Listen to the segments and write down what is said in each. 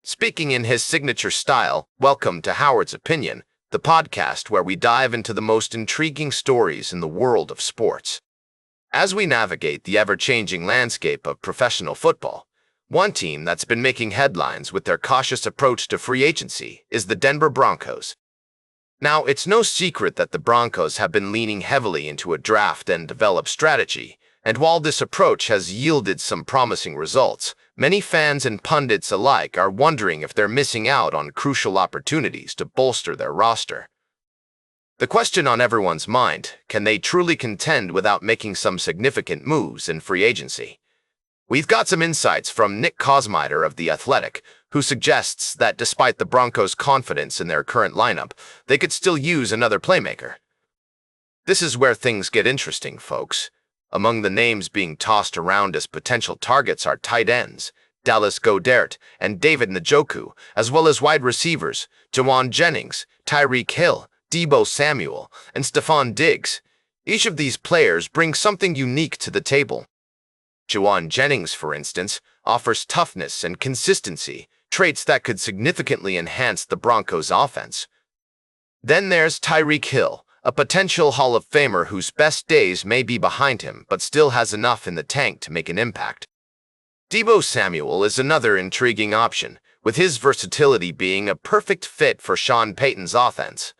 Speaking in his signature style, welcome to Howard's Opinion, the podcast where we dive into the most intriguing stories in the world of sports. As we navigate the ever-changing landscape of professional football, one team that's been making headlines with their cautious approach to free agency is the Denver Broncos. Now, it's no secret that the Broncos have been leaning heavily into a draft and develop strategy, and while this approach has yielded some promising results, many fans and pundits alike are wondering if they're missing out on crucial opportunities to bolster their roster. The question on everyone's mind, can they truly contend without making some significant moves in free agency? We've got some insights from Nick Kosmider of The Athletic, who suggests that despite the Broncos' confidence in their current lineup, they could still use another playmaker. This is where things get interesting, folks. Among the names being tossed around as potential targets are tight ends, Dallas Goedert and David Njoku, as well as wide receivers, Jauan Jennings, Tyreek Hill, Deebo Samuel, and Stephon Diggs. Each of these players brings something unique to the table. Jauan Jennings, for instance, offers toughness and consistency, traits that could significantly enhance the Broncos' offense. Then there's Tyreek Hill, a potential Hall of Famer whose best days may be behind him but still has enough in the tank to make an impact. Deebo Samuel is another intriguing option, with his versatility being a perfect fit for Sean Payton's offense.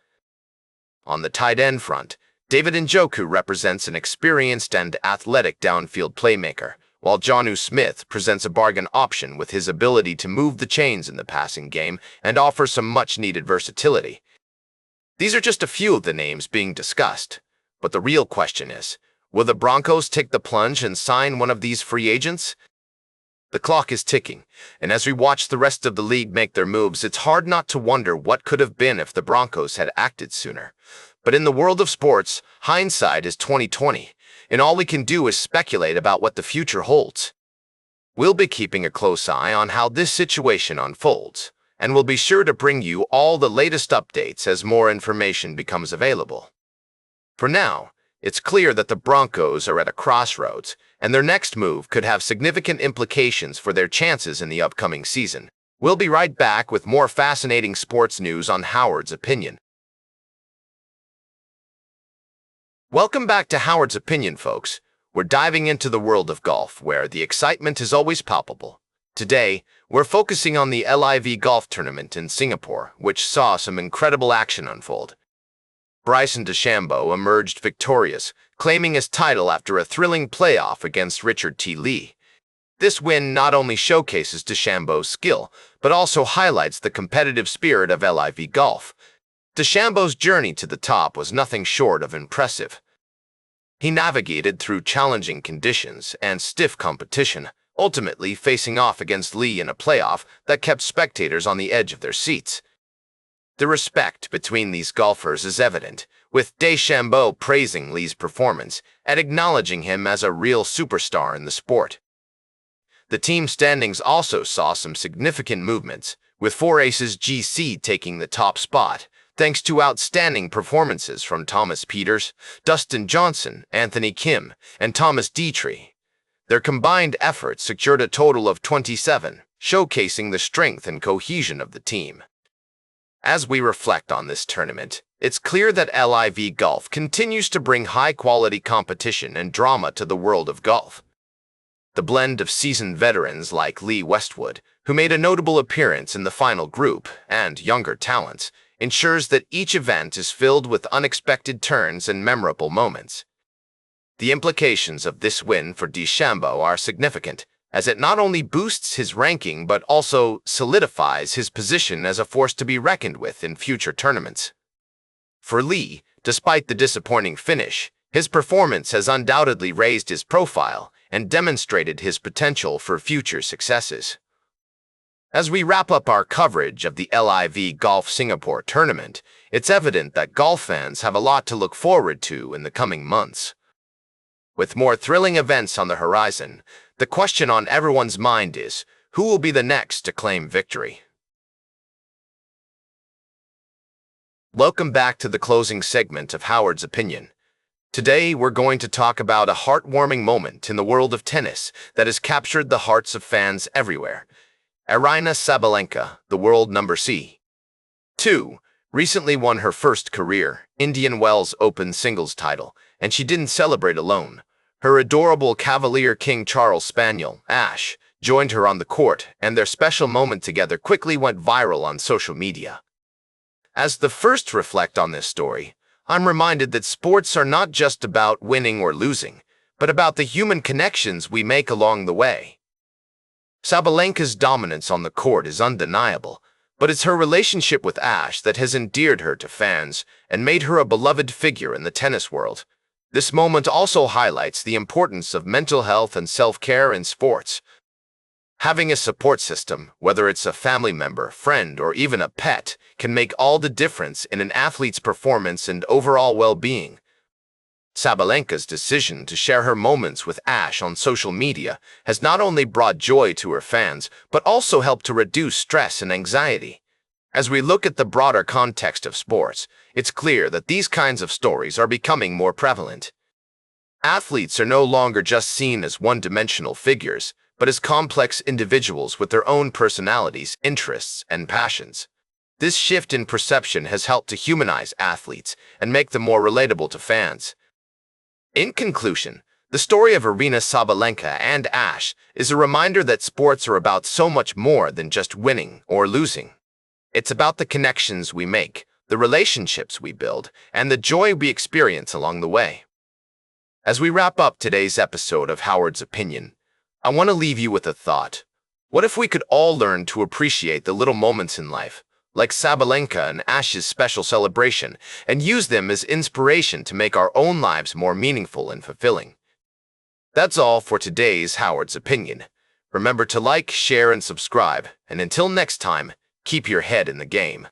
On the tight end front, David Njoku represents an experienced and athletic downfield playmaker, while Jonnu Smith presents a bargain option with his ability to move the chains in the passing game and offer some much-needed versatility. These are just a few of the names being discussed, but the real question is, will the Broncos take the plunge and sign one of these free agents? The clock is ticking, and as we watch the rest of the league make their moves, it's hard not to wonder what could have been if the Broncos had acted sooner. But in the world of sports, hindsight is 20/20, and all we can do is speculate about what the future holds. We'll be keeping a close eye on how this situation unfolds, and we'll be sure to bring you all the latest updates as more information becomes available. For now, it's clear that the Broncos are at a crossroads, and their next move could have significant implications for their chances in the upcoming season. We'll be right back with more fascinating sports news on Howard's Opinion. Welcome back to Howard's Opinion, folks. We're diving into the world of golf, where the excitement is always palpable. Today, we're focusing on the LIV Golf Tournament in Singapore, which saw some incredible action unfold. Bryson DeChambeau emerged victorious, claiming his title after a thrilling playoff against Richard T. Lee. This win not only showcases DeChambeau's skill, but also highlights the competitive spirit of LIV golf. DeChambeau's journey to the top was nothing short of impressive. He navigated through challenging conditions and stiff competition, ultimately facing off against Lee in a playoff that kept spectators on the edge of their seats. The respect between these golfers is evident, with DeChambeau praising Lee's performance and acknowledging him as a real superstar in the sport. The team standings also saw some significant movements, with 4Aces GC taking the top spot, thanks to outstanding performances from Thomas Pieters, Dustin Johnson, Anthony Kim, and Thomas Dietrich. Their combined efforts secured a total of 27, showcasing the strength and cohesion of the team. As we reflect on this tournament, it's clear that LIV Golf continues to bring high-quality competition and drama to the world of golf. The blend of seasoned veterans like Lee Westwood, who made a notable appearance in the final group, and younger talents, ensures that each event is filled with unexpected turns and memorable moments. The implications of this win for DeChambeau are significant, as it not only boosts his ranking but also solidifies his position as a force to be reckoned with in future tournaments. For Lee, despite the disappointing finish, his performance has undoubtedly raised his profile and demonstrated his potential for future successes. As we wrap up our coverage of the LIV Golf Singapore tournament, it's evident that golf fans have a lot to look forward to in the coming months. With more thrilling events on the horizon, the question on everyone's mind is, who will be the next to claim victory? Welcome back to the closing segment of Howard's Opinion. Today, we're going to talk about a heartwarming moment in the world of tennis that has captured the hearts of fans everywhere. Aryna Sabalenka, the world number C2, recently won her first career Indian Wells Open singles title, and she didn't celebrate alone. Her adorable Cavalier King Charles Spaniel, Ash, joined her on the court, and their special moment together quickly went viral on social media. As the first to reflect on this story, I'm reminded that sports are not just about winning or losing, but about the human connections we make along the way. Sabalenka's dominance on the court is undeniable, but it's her relationship with Ash that has endeared her to fans and made her a beloved figure in the tennis world. This moment also highlights the importance of mental health and self-care in sports. Having a support system, whether it's a family member, friend, or even a pet, can make all the difference in an athlete's performance and overall well-being. Sabalenka's decision to share her moments with Ash on social media has not only brought joy to her fans, but also helped to reduce stress and anxiety. As we look at the broader context of sports, it's clear that these kinds of stories are becoming more prevalent. Athletes are no longer just seen as one-dimensional figures, but as complex individuals with their own personalities, interests, and passions. This shift in perception has helped to humanize athletes and make them more relatable to fans. In conclusion, the story of Aryna Sabalenka and Ash is a reminder that sports are about so much more than just winning or losing. It's about the connections we make, the relationships we build, and the joy we experience along the way. As we wrap up today's episode of Howard's Opinion, I want to leave you with a thought. What if we could all learn to appreciate the little moments in life, like Sabalenka and Ash's special celebration, and use them as inspiration to make our own lives more meaningful and fulfilling? That's all for today's Howard's Opinion. Remember to like, share, and subscribe, and until next time, keep your head in the game.